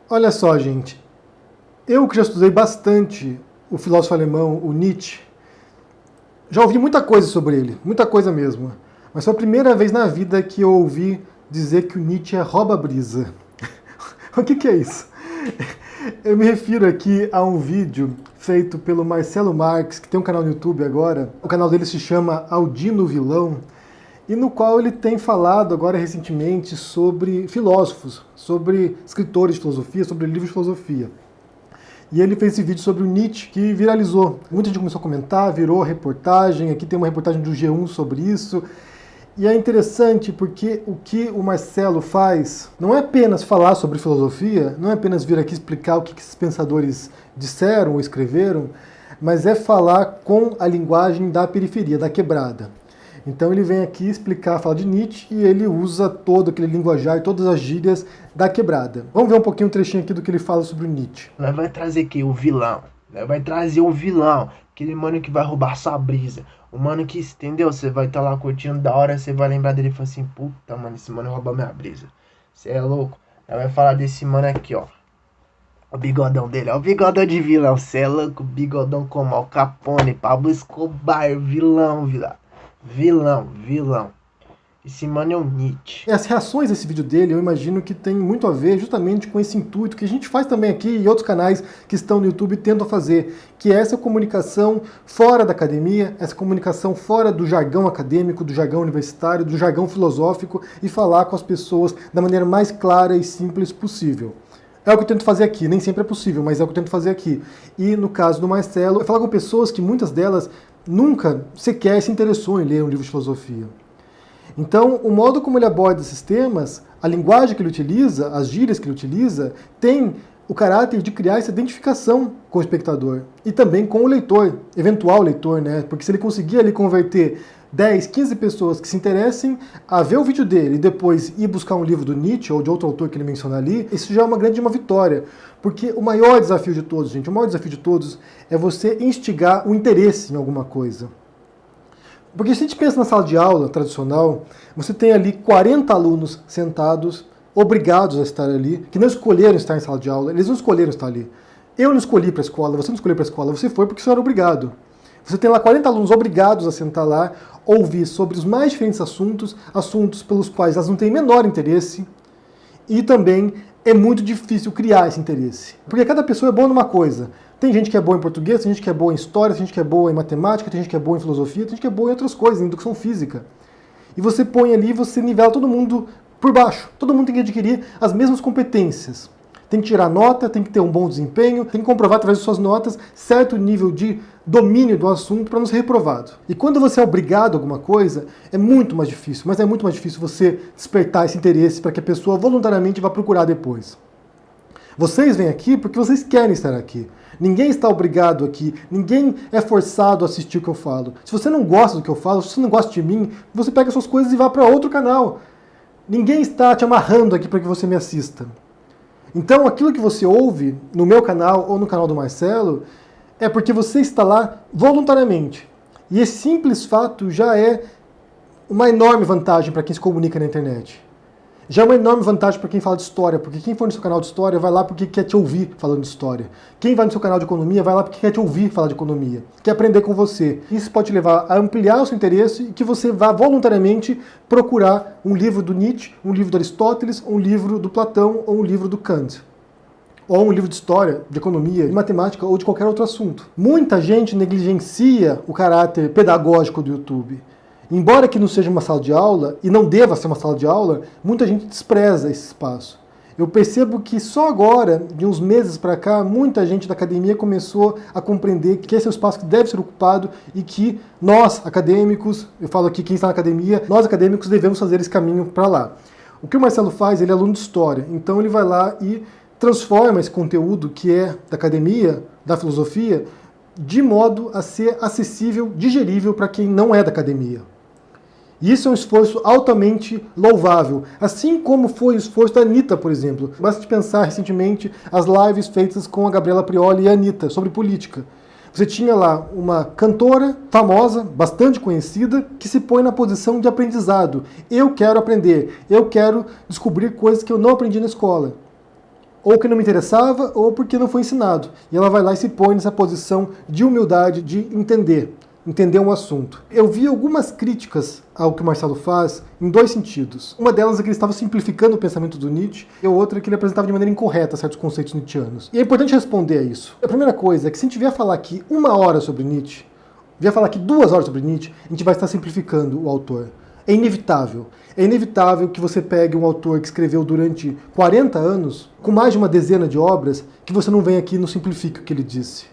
Olha só, gente. Eu que já estudei bastante o filósofo alemão, o Nietzsche, já ouvi muita coisa sobre ele, muita coisa mesmo. Mas foi a primeira vez na vida que eu ouvi dizer que o Nietzsche é rouba-brisa. O que é isso? Eu me refiro aqui a um vídeo feito pelo Marcelo Marques, que tem um canal no YouTube agora. O canal dele se chama Aldino Vilão, e no qual ele tem falado agora recentemente sobre filósofos, sobre escritores de filosofia, sobre livros de filosofia. E ele fez esse vídeo sobre o Nietzsche, que viralizou. Muita gente começou a comentar, virou reportagem, aqui tem uma reportagem do G1 sobre isso. E é interessante porque o que o Marcelo faz não é apenas falar sobre filosofia, não é apenas vir aqui explicar o que esses pensadores disseram ou escreveram, mas é falar com a linguagem da periferia, da quebrada. Então ele vem aqui explicar, falar de Nietzsche, e ele usa todo aquele linguajar, todas as gírias da quebrada. Vamos ver um pouquinho, um trechinho aqui do que ele fala sobre o Nietzsche. Vai trazer aqui o vilão, vai trazer o vilão, aquele mano que vai roubar sua brisa. O mano que, entendeu? Você vai estar lá curtindo da hora, você vai lembrar dele e falar assim, puta, mano, esse mano rouba minha brisa. Você é louco? Aí vai falar desse mano aqui, ó. O bigodão dele, ó, o bigodão de vilão. Você é louco? Bigodão como Al Capone, Pablo Escobar, vilão. Esse mano é o Nietzsche. E as reações desse vídeo dele, eu imagino que tem muito a ver justamente com esse intuito que a gente faz também aqui e outros canais que estão no YouTube tentam fazer, que é essa comunicação fora da academia, essa comunicação fora do jargão acadêmico, do jargão universitário, do jargão filosófico, e falar com as pessoas da maneira mais clara e simples possível. É o que eu tento fazer aqui, nem sempre é possível, mas é o que eu tento fazer aqui. E no caso do Marcelo, eu falo com pessoas que muitas delas nunca sequer se interessou em ler um livro de filosofia. Então, o modo como ele aborda esses temas, a linguagem que ele utiliza, as gírias que ele utiliza, tem o caráter de criar essa identificação com o espectador e também com o leitor, eventual leitor, né? Porque se ele conseguir ali converter 10, 15 pessoas que se interessem a ver o vídeo dele e depois ir buscar um livro do Nietzsche ou de outro autor que ele menciona ali, isso já é uma grande vitória. Porque o maior desafio de todos, gente, o maior desafio de todos é você instigar o interesse em alguma coisa. Porque se a gente pensa na sala de aula tradicional, você tem ali 40 alunos sentados, obrigados a estar ali, que não escolheram estar em sala de aula, eles não escolheram estar ali. Eu não escolhi para a escola, você não escolheu para a escola, você foi porque você era obrigado. Você tem lá 40 alunos obrigados a sentar lá, ouvir sobre os mais diferentes assuntos, assuntos pelos quais elas não têm menor interesse, e também é muito difícil criar esse interesse. Porque cada pessoa é boa numa coisa. Tem gente que é boa em português, tem gente que é boa em história, tem gente que é boa em matemática, tem gente que é boa em filosofia, tem gente que é boa em outras coisas, em educação física. E você põe ali, você nivela todo mundo por baixo. Todo mundo tem que adquirir as mesmas competências. Tem que tirar nota, tem que ter um bom desempenho, tem que comprovar através de suas notas certo nível de domínio do assunto para não ser reprovado. E quando você é obrigado a alguma coisa, é muito mais difícil, mas é muito mais difícil você despertar esse interesse para que a pessoa voluntariamente vá procurar depois. Vocês vêm aqui porque vocês querem estar aqui. Ninguém está obrigado aqui, ninguém é forçado a assistir o que eu falo. Se você não gosta do que eu falo, se você não gosta de mim, você pega suas coisas e vá para outro canal. Ninguém está te amarrando aqui para que você me assista. Então, aquilo que você ouve no meu canal ou no canal do Marcelo é porque você está lá voluntariamente. E esse simples fato já é uma enorme vantagem para quem se comunica na internet. Já é uma enorme vantagem para quem fala de história, porque quem for no seu canal de história vai lá porque quer te ouvir falando de história. Quem vai no seu canal de economia vai lá porque quer te ouvir falar de economia, quer aprender com você. Isso pode te levar a ampliar o seu interesse e que você vá voluntariamente procurar um livro do Nietzsche, um livro do Aristóteles, um livro do Platão ou um livro do Kant. Ou um livro de história, de economia, de matemática ou de qualquer outro assunto. Muita gente negligencia o caráter pedagógico do YouTube. Embora que não seja uma sala de aula, e não deva ser uma sala de aula, muita gente despreza esse espaço. Eu percebo que só agora, de uns meses para cá, muita gente da academia começou a compreender que esse é o espaço que deve ser ocupado e que nós, acadêmicos, eu falo aqui quem está na academia, nós acadêmicos devemos fazer esse caminho para lá. O que o Marcelo faz, ele é aluno de história, então ele vai lá e transforma esse conteúdo que é da academia, da filosofia, de modo a ser acessível, digerível para quem não é da academia. E isso é um esforço altamente louvável, assim como foi o esforço da Anitta, por exemplo. Basta pensar recentemente as lives feitas com a Gabriela Prioli e a Anitta sobre política. Você tinha lá uma cantora famosa, bastante conhecida, que se põe na posição de aprendizado. Eu quero aprender, eu quero descobrir coisas que eu não aprendi na escola. ou que não me interessava, ou porque não foi ensinado. E ela vai lá e se põe nessa posição de humildade, de entender um assunto. Eu vi algumas críticas ao que o Marcelo faz em dois sentidos. Uma delas é que ele estava simplificando o pensamento do Nietzsche, e a outra é que ele apresentava de maneira incorreta certos conceitos nietzschianos. E é importante responder a isso. A primeira coisa é que se a gente vier falar aqui 1 hora sobre Nietzsche, vier falar aqui 2 horas sobre Nietzsche, a gente vai estar simplificando o autor. É inevitável. É inevitável que você pegue um autor que escreveu durante 40 anos, com mais de uma dezena de obras, que você não venha aqui e não simplifique o que ele disse.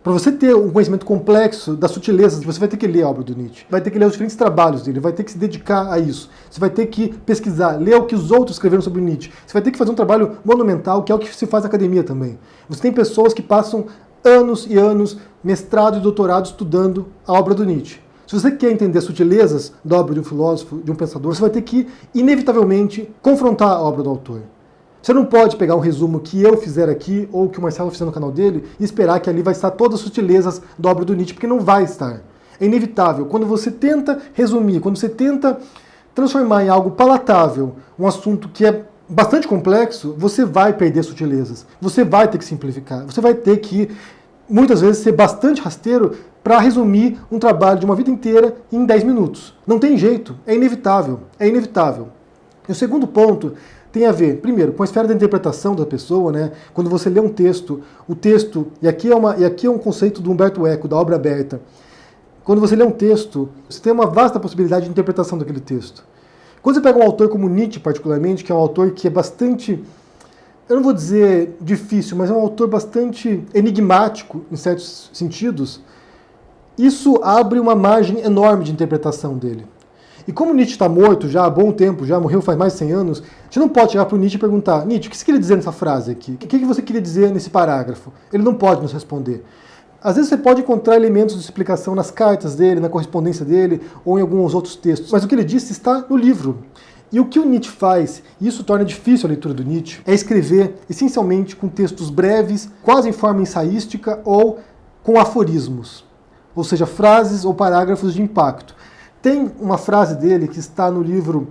Para você ter um conhecimento complexo das sutilezas, você vai ter que ler a obra do Nietzsche, vai ter que ler os diferentes trabalhos dele, vai ter que se dedicar a isso. Você vai ter que pesquisar, ler o que os outros escreveram sobre Nietzsche. Você vai ter que fazer um trabalho monumental, que é o que se faz na academia também. Você tem pessoas que passam anos e anos, mestrado e doutorado, estudando a obra do Nietzsche. Se você quer entender as sutilezas da obra de um filósofo, de um pensador, você vai ter que, inevitavelmente, confrontar a obra do autor. Você não pode pegar um resumo que eu fizer aqui, ou que o Marcelo fizer no canal dele, e esperar que ali vai estar todas as sutilezas da obra do Nietzsche, porque não vai estar. É inevitável. Quando você tenta resumir, quando você tenta transformar em algo palatável um assunto que é bastante complexo, você vai perder sutilezas. Você vai ter que simplificar. Você vai ter que, muitas vezes, ser bastante rasteiro para resumir um trabalho de uma vida inteira em 10 minutos. Não tem jeito. É inevitável. É inevitável. E o segundo ponto tem a ver, primeiro, com a esfera da interpretação da pessoa, né? Quando você lê um texto, o texto, e aqui é um conceito do Humberto Eco, da obra aberta. Quando você lê um texto, você tem uma vasta possibilidade de interpretação daquele texto. Quando você pega um autor como Nietzsche, particularmente, que é um autor que é bastante, eu não vou dizer difícil, mas é um autor bastante enigmático, em certos sentidos, isso abre uma margem enorme de interpretação dele. E como Nietzsche está morto já há bom tempo, já morreu faz mais de 100 anos, a gente não pode chegar para o Nietzsche e perguntar: Nietzsche, o que você queria dizer nessa frase aqui? O que você queria dizer nesse parágrafo? Ele não pode nos responder. Às vezes você pode encontrar elementos de explicação nas cartas dele, na correspondência dele, ou em alguns outros textos, mas o que ele disse está no livro. E o que o Nietzsche faz, e isso torna difícil a leitura do Nietzsche, é escrever essencialmente com textos breves, quase em forma ensaística, ou com aforismos, ou seja, frases ou parágrafos de impacto. Tem uma frase dele que está no livro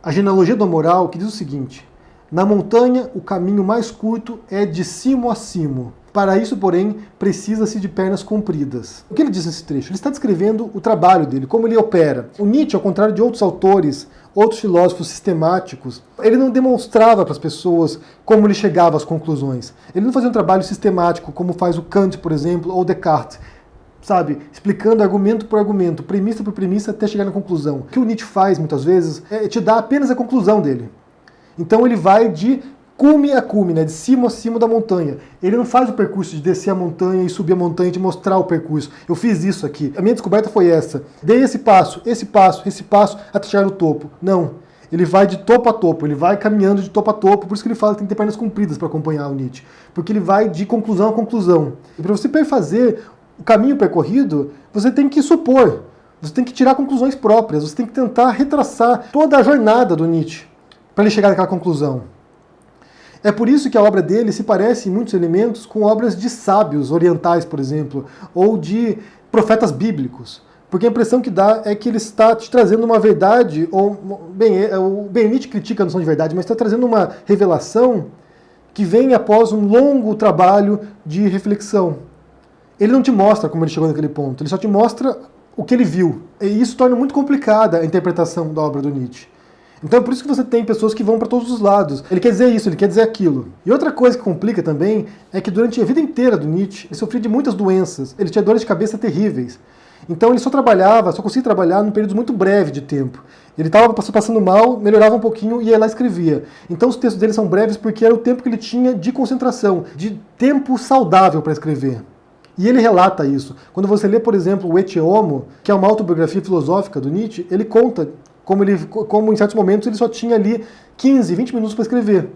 A Genealogia da Moral, que diz o seguinte: na montanha, o caminho mais curto é de cimo a cimo. Para isso, porém, precisa-se de pernas compridas. O que ele diz nesse trecho? Ele está descrevendo o trabalho dele, como ele opera. O Nietzsche, ao contrário de outros autores, outros filósofos sistemáticos, ele não demonstrava para as pessoas como ele chegava às conclusões. Ele não fazia um trabalho sistemático, como faz o Kant, por exemplo, ou Descartes. Sabe, explicando argumento por argumento, premissa por premissa, até chegar na conclusão. O que o Nietzsche faz, muitas vezes, é te dar apenas a conclusão dele. Então ele vai de cume a cume, né, de cima a cima da montanha. Ele não faz o percurso de descer a montanha e subir a montanha e te mostrar o percurso. Eu fiz isso aqui. A minha descoberta foi essa. Dei esse passo, até chegar no topo. Não. Ele vai de topo a topo, ele vai caminhando de topo a topo, por isso que ele fala que tem que ter pernas compridas para acompanhar o Nietzsche. Porque ele vai de conclusão a conclusão. E para você fazer o caminho percorrido, você tem que supor, você tem que tirar conclusões próprias, você tem que tentar retraçar toda a jornada do Nietzsche para ele chegar naquela conclusão. É por isso que a obra dele se parece em muitos elementos com obras de sábios orientais, por exemplo, ou de profetas bíblicos. Porque a impressão que dá é que ele está te trazendo uma verdade, ou o Nietzsche critica a noção de verdade, mas está trazendo uma revelação que vem após um longo trabalho de reflexão. Ele não te mostra como ele chegou naquele ponto, ele só te mostra o que ele viu. E isso torna muito complicada a interpretação da obra do Nietzsche. Então é por isso que você tem pessoas que vão para todos os lados. Ele quer dizer isso, ele quer dizer aquilo. E outra coisa que complica também é que durante a vida inteira do Nietzsche, ele sofria de muitas doenças, ele tinha dores de cabeça terríveis. Então ele só conseguia trabalhar num período muito breve de tempo. Ele estava passando mal, melhorava um pouquinho e ia lá e escrevia. Então os textos dele são breves porque era o tempo que ele tinha de concentração, de tempo saudável para escrever. E ele relata isso. Quando você lê, por exemplo, o Ecce Homo, que é uma autobiografia filosófica do Nietzsche, ele conta como em certos momentos ele só tinha ali 15, 20 minutos para escrever.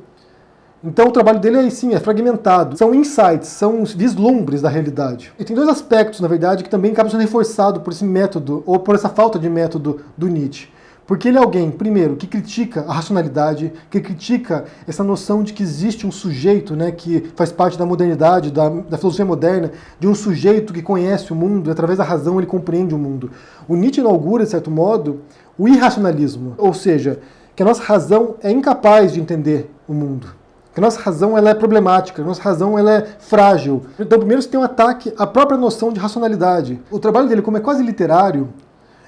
Então o trabalho dele é fragmentado. São insights, são vislumbres da realidade. E tem dois aspectos, na verdade, que também acabam sendo reforçados por esse método, ou por essa falta de método do Nietzsche. Porque ele é alguém, primeiro, que critica a racionalidade, que critica essa noção de que existe um sujeito, né, que faz parte da modernidade, da filosofia moderna, de um sujeito que conhece o mundo, e através da razão ele compreende o mundo. O Nietzsche inaugura, de certo modo, o irracionalismo, ou seja, que a nossa razão é incapaz de entender o mundo. que a nossa razão ela é problemática, a nossa razão ela é frágil. Então, primeiro você tem um ataque à própria noção de racionalidade. O trabalho dele, como é quase literário,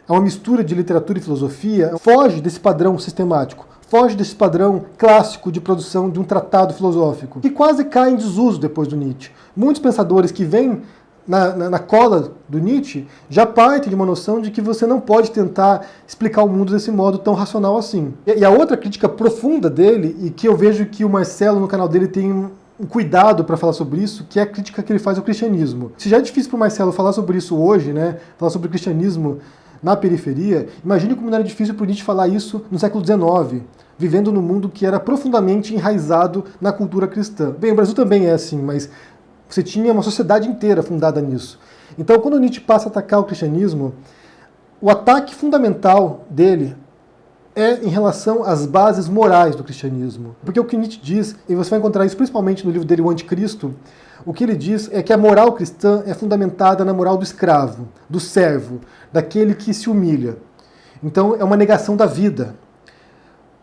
é uma mistura de literatura e filosofia, foge desse padrão sistemático, foge desse padrão clássico de produção de um tratado filosófico, que quase cai em desuso depois do Nietzsche. Muitos pensadores que vêm na cola do Nietzsche já partem de uma noção de que você não pode tentar explicar o mundo desse modo tão racional assim. E a outra crítica profunda dele, e que eu vejo que o Marcelo no canal dele tem um cuidado para falar sobre isso, que é a crítica que ele faz ao cristianismo. Se já é difícil para o Marcelo falar sobre isso hoje, né, falar sobre o cristianismo na periferia, imagine como não era difícil para o Nietzsche falar isso no século XIX, vivendo num mundo que era profundamente enraizado na cultura cristã. Bem, o Brasil também é assim, mas você tinha uma sociedade inteira fundada nisso. Então, quando Nietzsche passa a atacar o cristianismo, o ataque fundamental dele é em relação às bases morais do cristianismo. Porque o que Nietzsche diz, e você vai encontrar isso principalmente no livro dele, O Anticristo, o que ele diz é que a moral cristã é fundamentada na moral do escravo, do servo, daquele que se humilha. Então, é uma negação da vida.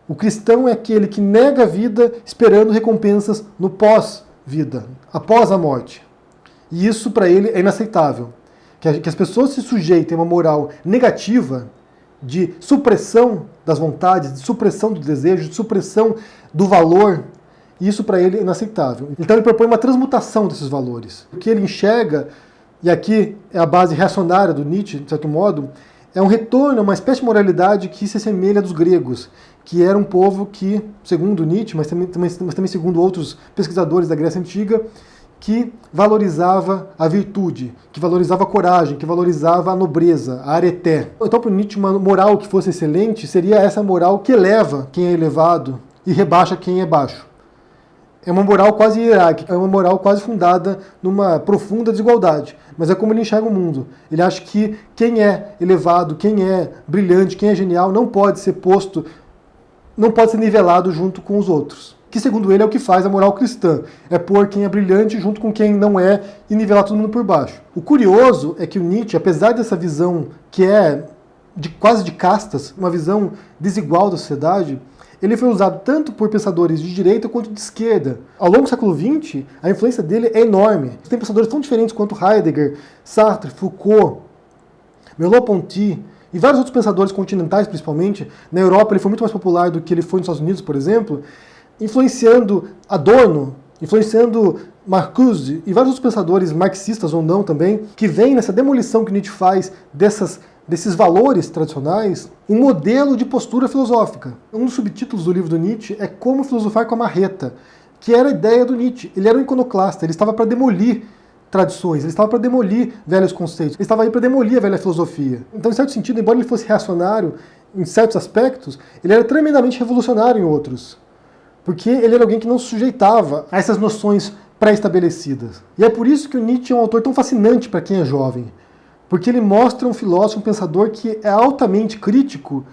O cristão é aquele que nega a vida esperando recompensas no pós-vida, após a morte. E isso para ele é inaceitável. Que as pessoas se sujeitem a uma moral negativa de supressão das vontades, de supressão do desejo, de supressão do valor, isso para ele é inaceitável. Então ele propõe uma transmutação desses valores. O que ele enxerga, e aqui é a base reacionária do Nietzsche, de certo modo, é um retorno a uma espécie de moralidade que se assemelha dos gregos, que era um povo que, segundo Nietzsche, mas também segundo outros pesquisadores da Grécia Antiga, que valorizava a virtude, que valorizava a coragem, que valorizava a nobreza, a areté. Então, para Nietzsche, uma moral que fosse excelente seria essa moral que eleva quem é elevado e rebaixa quem é baixo. É uma moral quase hierárquica, é uma moral quase fundada numa profunda desigualdade. Mas é como ele enxerga o mundo. Ele acha que quem é elevado, quem é brilhante, quem é genial, não pode ser posto, não pode ser nivelado junto com os outros. Que, segundo ele, é o que faz a moral cristã. É pôr quem é brilhante junto com quem não é e nivelar todo mundo por baixo. O curioso é que o Nietzsche, apesar dessa visão que é quase de castas, uma visão desigual da sociedade, ele foi usado tanto por pensadores de direita quanto de esquerda. Ao longo do século XX, a influência dele é enorme. Tem pensadores tão diferentes quanto Heidegger, Sartre, Foucault, Merleau-Ponty e vários outros pensadores continentais, principalmente. Na Europa ele foi muito mais popular do que ele foi nos Estados Unidos, por exemplo, influenciando Adorno, influenciando Marcuse e vários outros pensadores marxistas ou não também, que vêm nessa demolição que Nietzsche faz desses valores tradicionais, um modelo de postura filosófica. Um dos subtítulos do livro do Nietzsche é Como Filosofar com a Marreta, que era a ideia do Nietzsche. Ele era um iconoclasta, ele estava para demolir tradições, ele estava para demolir velhos conceitos, ele estava aí para demolir a velha filosofia. Então, em certo sentido, embora ele fosse reacionário em certos aspectos, ele era tremendamente revolucionário em outros. Porque ele era alguém que não se sujeitava a essas noções pré-estabelecidas. E é por isso que o Nietzsche é um autor tão fascinante para quem é jovem. Porque ele mostra um filósofo, um pensador que é altamente crítico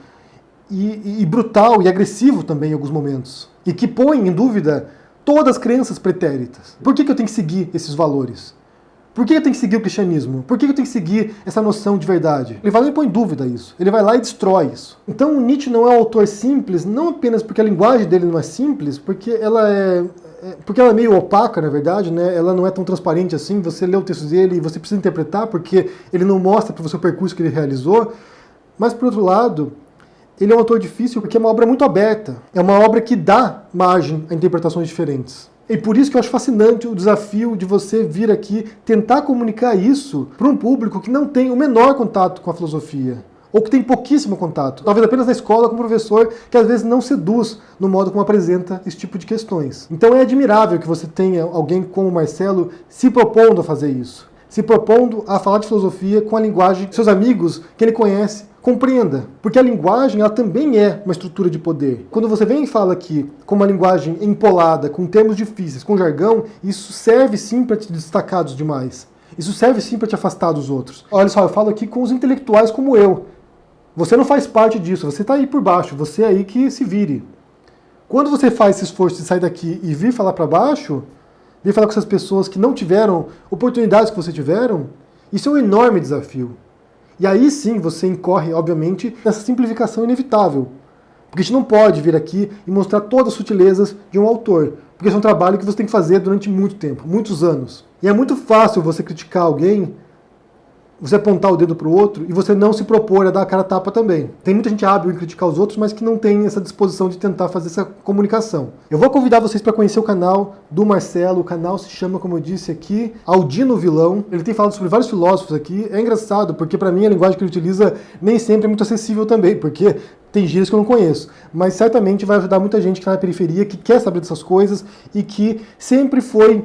e brutal e agressivo também em alguns momentos. E que põe em dúvida todas as crenças pretéritas. Por que eu tenho que seguir esses valores? Por que eu tenho que seguir o cristianismo? Por que eu tenho que seguir essa noção de verdade? Ele vai lá e põe em dúvida isso. Ele vai lá e destrói isso. Então o Nietzsche não é um autor simples, não apenas porque a linguagem dele não é simples, porque ela é meio opaca, na verdade, né? Ela não é tão transparente assim. Você lê o texto dele e você precisa interpretar, porque ele não mostra para você o percurso que ele realizou. Mas, por outro lado, ele é um autor difícil porque é uma obra muito aberta. É uma obra que dá margem a interpretações diferentes. E por isso que eu acho fascinante o desafio de você vir aqui tentar comunicar isso para um público que não tem o menor contato com a filosofia, ou que tem pouquíssimo contato, talvez apenas na escola com um professor que às vezes não seduz no modo como apresenta esse tipo de questões. Então é admirável que você tenha alguém como o Marcelo se propondo a fazer isso, se propondo a falar de filosofia com a linguagem que seus amigos, que ele conhece, compreenda. Porque a linguagem, ela também é uma estrutura de poder. Quando você vem e fala aqui com uma linguagem empolada, com termos difíceis, com jargão, isso serve sim para te destacar dos demais. Isso serve sim para te afastar dos outros. Olha só, eu falo aqui com os intelectuais como eu. Você não faz parte disso, você está aí por baixo, você é aí que se vire. Quando você faz esse esforço de sair daqui e vir falar para baixo, vir falar com essas pessoas que não tiveram oportunidades que você tiveram, isso é um enorme desafio. E aí sim você incorre, obviamente, nessa simplificação inevitável. Porque a gente não pode vir aqui e mostrar todas as sutilezas de um autor. Porque esse é um trabalho que você tem que fazer durante muito tempo, muitos anos. E é muito fácil você criticar alguém, você apontar o dedo para o outro e você não se propor a dar a cara a tapa também. Tem muita gente hábil em criticar os outros, mas que não tem essa disposição de tentar fazer essa comunicação. Eu vou convidar vocês para conhecer o canal do Marcelo. O canal se chama, como eu disse aqui, Aldino Vilão. Ele tem falado sobre vários filósofos aqui. É engraçado, porque para mim a linguagem que ele utiliza nem sempre é muito acessível também, porque tem gírias que eu não conheço. Mas certamente vai ajudar muita gente que está na periferia, que quer saber dessas coisas e que sempre foi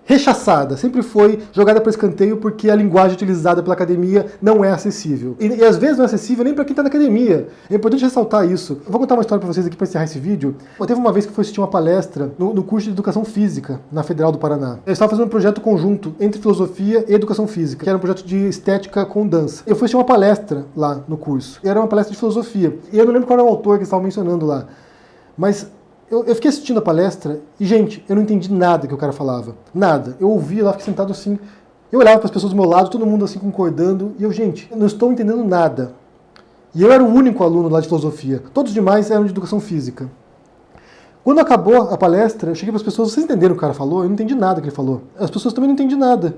rechaçada, sempre foi jogada para escanteio porque a linguagem utilizada pela academia não é acessível. E às vezes não é acessível nem para quem está na academia. É importante ressaltar isso. Eu vou contar uma história para vocês aqui para encerrar esse vídeo. Eu teve uma vez que fui assistir uma palestra no curso de Educação Física na Federal do Paraná. Eu estava fazendo um projeto conjunto entre filosofia e educação física, que era um projeto de estética com dança. Eu fui assistir uma palestra lá no curso. Era uma palestra de filosofia. E eu não lembro qual era o autor que eles estavam mencionando lá. Mas eu fiquei assistindo a palestra e, gente, eu não entendi nada que o cara falava. Nada. Eu ouvia lá, fiquei sentado assim. Eu olhava para as pessoas do meu lado, todo mundo assim concordando. E eu, gente, eu não estou entendendo nada. E eu era o único aluno lá de filosofia. Todos os demais eram de educação física. Quando acabou a palestra, eu cheguei para as pessoas, vocês entenderam o que o cara falou? Eu não entendi nada que ele falou. As pessoas também não entendiam nada.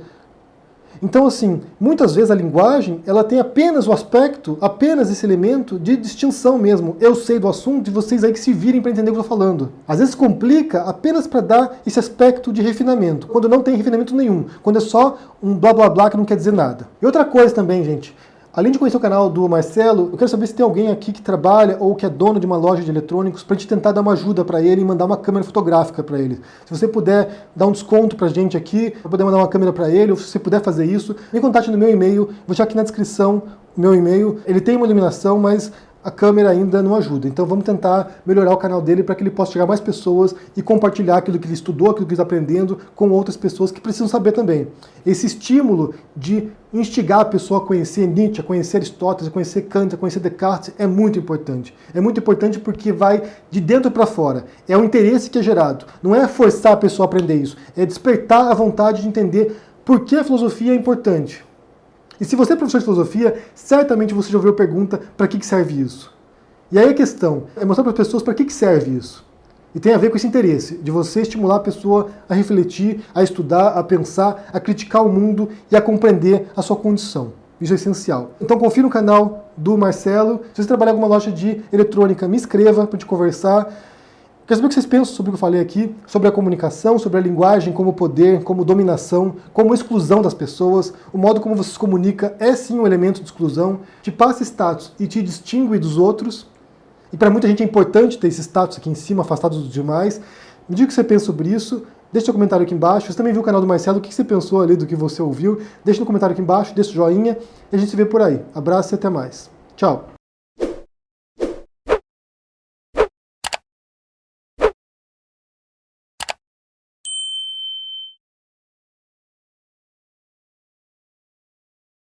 Então, assim, muitas vezes a linguagem, ela tem apenas o aspecto, apenas esse elemento de distinção mesmo. Eu sei do assunto e vocês aí que se virem para entender o que eu estou falando. Às vezes complica apenas para dar esse aspecto de refinamento, quando não tem refinamento nenhum, quando é só um blá blá blá que não quer dizer nada. E outra coisa também, gente, além de conhecer o canal do Marcelo, eu quero saber se tem alguém aqui que trabalha ou que é dono de uma loja de eletrônicos para a gente tentar dar uma ajuda para ele e mandar uma câmera fotográfica para ele. Se você puder dar um desconto para a gente aqui, para poder mandar uma câmera para ele, ou se você puder fazer isso, me contate no meu e-mail, vou deixar aqui na descrição o meu e-mail. Ele tem uma iluminação, mas a câmera ainda não ajuda. Então vamos tentar melhorar o canal dele para que ele possa chegar a mais pessoas e compartilhar aquilo que ele estudou, aquilo que ele está aprendendo com outras pessoas que precisam saber também. Esse estímulo de instigar a pessoa a conhecer Nietzsche, a conhecer Aristóteles, a conhecer Kant, a conhecer Descartes é muito importante. É muito importante porque vai de dentro para fora. É o interesse que é gerado. Não é forçar a pessoa a aprender isso. É despertar a vontade de entender por que a filosofia é importante. E se você é professor de filosofia, certamente você já ouviu a pergunta, para que serve isso? E aí a questão é mostrar para as pessoas para que serve isso. E tem a ver com esse interesse, de você estimular a pessoa a refletir, a estudar, a pensar, a criticar o mundo e a compreender a sua condição. Isso é essencial. Então confira no canal do Marcelo. Se você trabalhar em alguma loja de eletrônica, me escreva para a gente conversar. Quero saber o que vocês pensam sobre o que eu falei aqui, sobre a comunicação, sobre a linguagem como poder, como dominação, como exclusão das pessoas. O modo como você se comunica é sim um elemento de exclusão, te passa status e te distingue dos outros. E para muita gente é importante ter esse status aqui em cima, afastado dos demais. Me diga o que você pensa sobre isso. Deixe seu comentário aqui embaixo. Você também viu o canal do Marcelo, o que você pensou ali do que você ouviu. Deixe no comentário aqui embaixo, deixe o joinha e a gente se vê por aí. Abraço e até mais. Tchau!